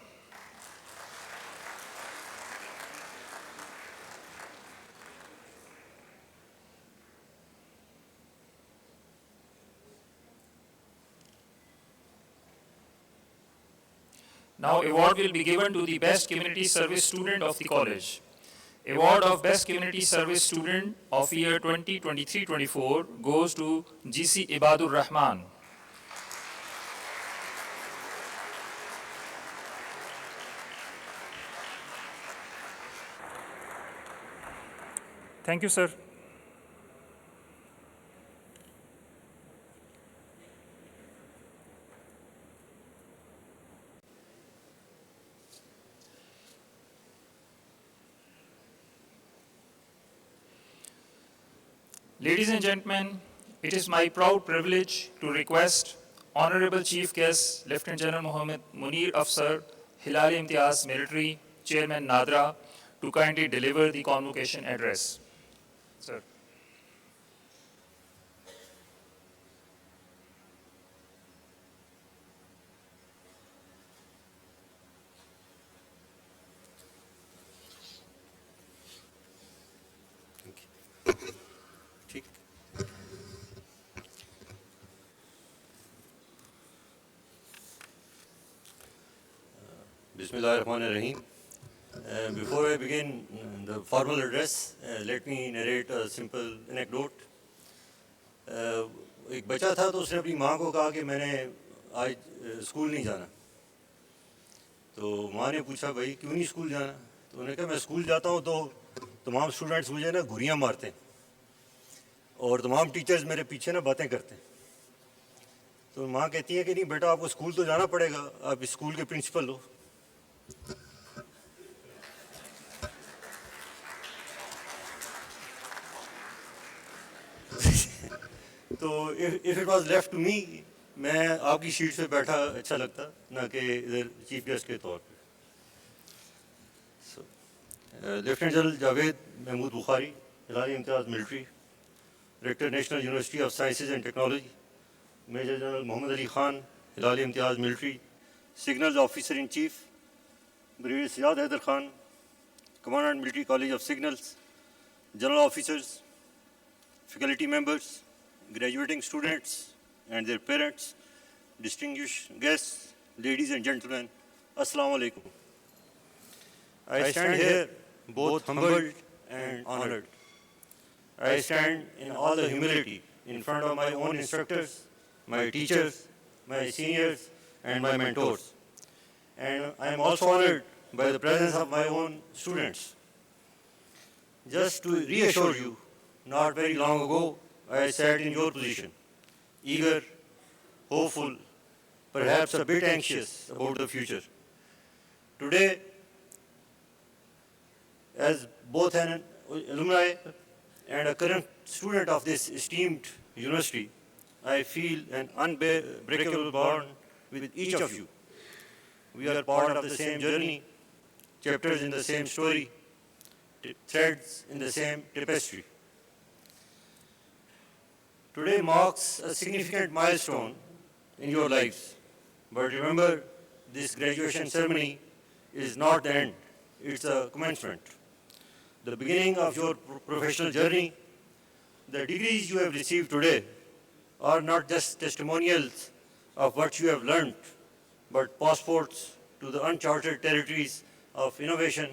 Now, award will be given to the Best Community Service Student of the college. Award of Best Community Service Student of year 2023-24 goes to GC Ibadur Rahman. Thank you, sir. Ladies and gentlemen, it is my proud privilege to request Honorable Chief Guest Lieutenant General Mohammed Munir Afsar, Hilal Imtiaz Military, Chairman Nadra, to kindly deliver the convocation address. Sir. ठीक Bismillahirrahmanirrahim. Before I begin the formal address, let me narrate a simple anecdote. एक बच्चा था तो उसने अपनी माँ को कहा कि मैंने आज स्कूल नहीं जाना। तो माँ ने पूछा भाई क्यों नहीं स्कूल जाना? तो उन्होंने कहा मैं स्कूल जाता हूँ तो तमाम स्टूडेंट्स मुझे ना घुरियाँ मारते हैं और तमाम टीचर्स मेरे पीछे ना बातें करते हैं। तो माँ कहती है कि नहीं बेटा आपको स्कूल तो जाना पड़ेगा, आप स्कूल के प्रिंसिपल हो। तो if it was left to me, मैं आपकी सीट पे बैठा अच्छा लगता ना कि इधर चीफ गेस्ट के तौर पे। Lieutenant general Javed Mahmood Bukhari, Hilal Imtiaz military, director national university of sciences and technology, major general Muhammad Ali Khan, Hilal Imtiaz military, signals officer in chief, brigadier Siyad Haider Khan, commandant military college of signals, general officers, faculty members, graduating students and their parents, distinguished guests, ladies and gentlemen, Assalamu alaikum. I stand here both humbled and honored. I stand in all the humility in front of my own instructors, my teachers, my seniors, and my mentors. And I am also honored by the presence of my own students. Just to reassure you, not very long ago, I sat in your position, eager, hopeful, perhaps a bit anxious about the future. Today, as both an alumni and a current student of this esteemed university, I feel an unbreakable bond with each of you. We are part of the same journey, chapters in the same story, threads in the same tapestry. Today marks a significant milestone in your lives. But remember, this graduation ceremony is not the end, it's a commencement. The beginning of your professional journey. The degrees you have received today are not just testimonials of what you have learned, but passports to the uncharted territories of innovation,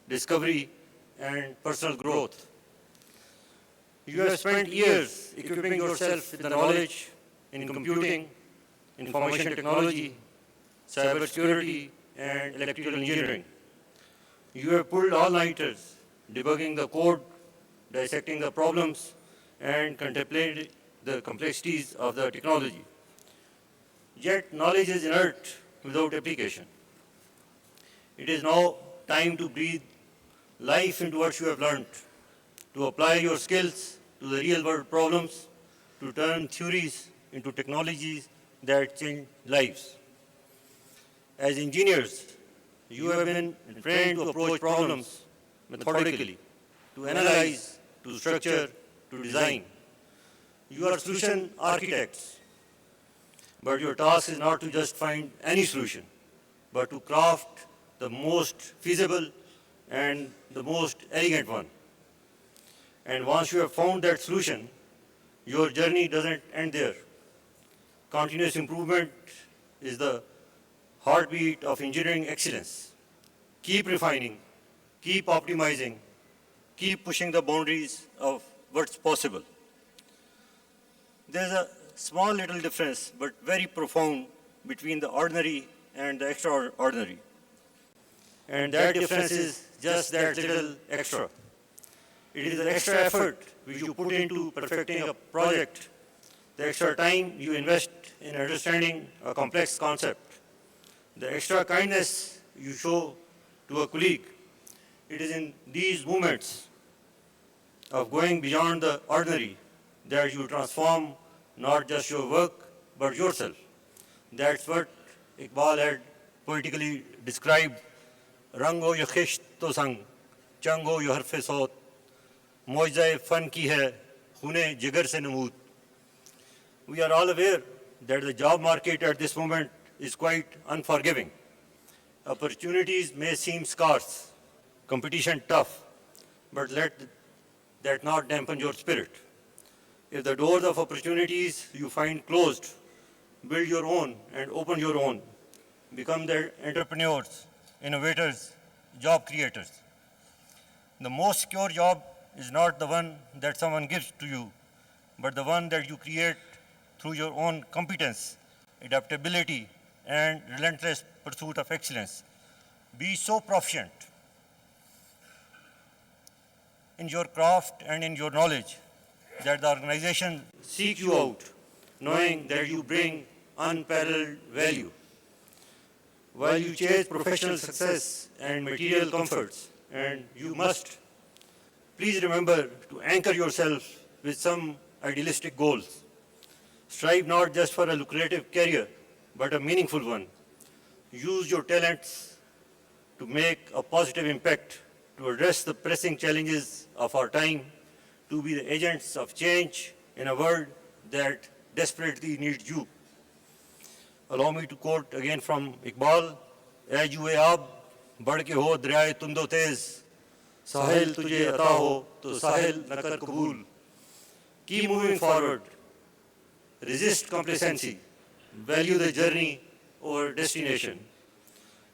discovery, and personal growth. You have spent years equipping yourself with the knowledge in computing, information technology, cybersecurity, and electrical engineering. You have pulled all-nighters, debugging the code, dissecting the problems, and contemplated the complexities of the technology. Yet knowledge is inert without application. It is now time to breathe life into what you have learned, to apply your skills to the real-world problems, to turn theories into technologies that change lives. As engineers, you have been trained to approach problems methodically, to analyze, to structure, to design. You are solution architects, but your task is not to just find any solution, but to craft the most feasible and the most elegant one. And once you have found that solution, your journey doesn't end there. Continuous improvement is the heartbeat of engineering excellence. Keep refining, keep optimizing, keep pushing the boundaries of what's possible. There's a small little difference, but very profound, between the ordinary and the extraordinary. And that difference is just that little extra. It is the extra effort which you put into perfecting a project, the extra time you invest in understanding a complex concept, the extra kindness you show to a colleague. It is in these moments of going beyond the ordinary that you transform not just your work, but yourself. That's what Iqbal had poetically described. Rango ye khisht to sang, chango ye harfe saut, mojzae fan ki hai, khune jigar se namood. We are all aware that the job market at this moment is quite unforgiving. Opportunities may seem scarce, competition tough, but let that not dampen your spirit. If the doors of opportunities you find closed, build your own and open your own. Become the entrepreneurs, innovators, job creators. The most secure job is not the one that someone gives to you, but the one that you create through your own competence, adaptability, and relentless pursuit of excellence. Be so proficient in your craft and in your knowledge that the organization seeks you out, knowing that you bring unparalleled value. While you chase professional success and material comforts, and you must, please remember to anchor yourself with some idealistic goals. Strive not just for a lucrative career, but a meaningful one. Use your talents to make a positive impact, to address the pressing challenges of our time, to be the agents of change in a world that desperately needs you. Allow me to quote again from Iqbal, "Aaj hue aab, बढ़ के हो दरियाए तुंदो तेज, साहिल तुझे अता हो तो साहिल न कर कबूल." Keep moving forward. Resist complacency. Value the journey over destination.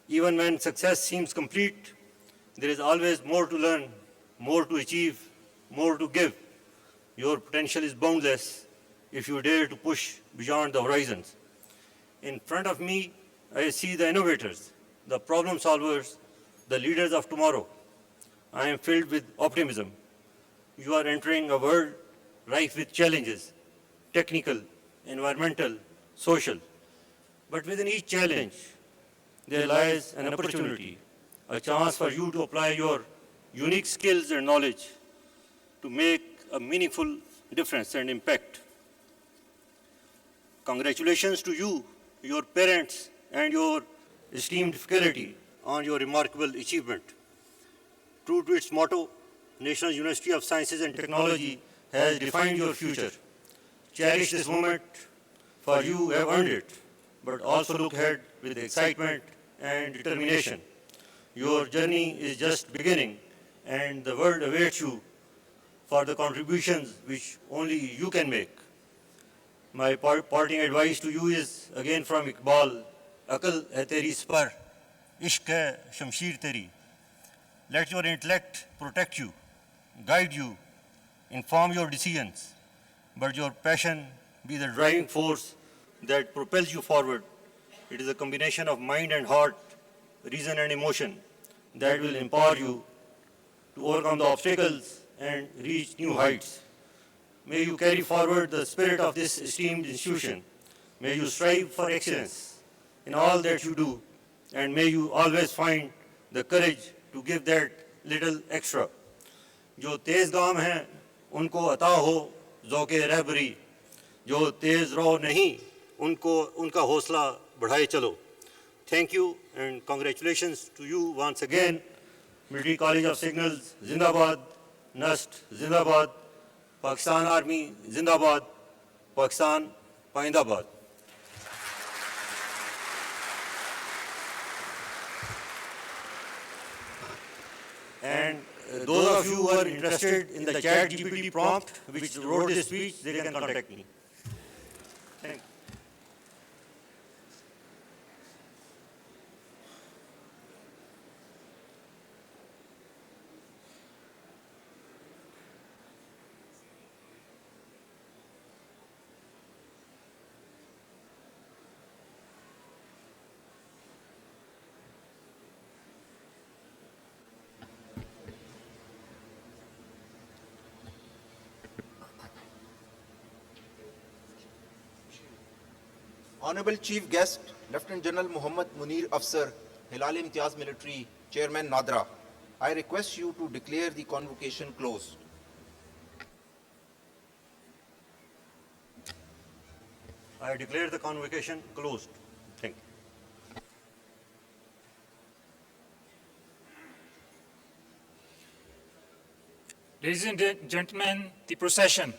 Even when success seems complete, there is always more to learn, more to achieve, more to give. Your potential is boundless if you dare to push beyond the horizons. In front of me, I see the innovators, the problem solvers, the leaders of tomorrow. I am filled with optimism. You are entering a world rife with challenges, technical, environmental, social. But within each challenge, there lies an opportunity, a chance for you to apply your unique skills and knowledge to make a meaningful difference and impact. Congratulations to you, your parents, and your esteemed faculty on your remarkable achievement. True to its motto, National University of Sciences and Technology has defined your future. Cherish this moment, for you have earned it, but also look ahead with excitement and determination. Your journey is just beginning, and the world awaits you for the contributions which only you can make. My parting advice to you is again from Iqbal, "Aql hai teri spar, ishq hai shamsheer teri." Let your intellect protect you, guide you, inform your decisions, but your passion be the driving force that propels you forward. It is a combination of mind and heart, reason and emotion that will empower you to overcome the obstacles and reach new heights. May you carry forward the spirit of this esteemed institution. May you strive for excellence in all that you do, and may you always find the courage to give that little extra. जो तेज गाम हैं उनको अता हो ज़ौक़े रहबरी, जो तेज रो नहीं उनको उनका हौसला बढ़ाए चलो. Thank you and congratulations to you once again. Military College of Signals, Zindabad. NUST, Zindabad. Pakistan Army, Zindabad. Pakistan, Paindabad. And those of you who are interested in the chat GPT prompt which wrote this speech, they can contact me. Thank you. Honorable Chief Guest, Lieutenant General Muhammad Munir Afsar, Hilal-e-Imtiaz Military, Chairman Nadra, I request you to declare the convocation closed. I declare the convocation closed. Thank you. Ladies and gentlemen, the procession.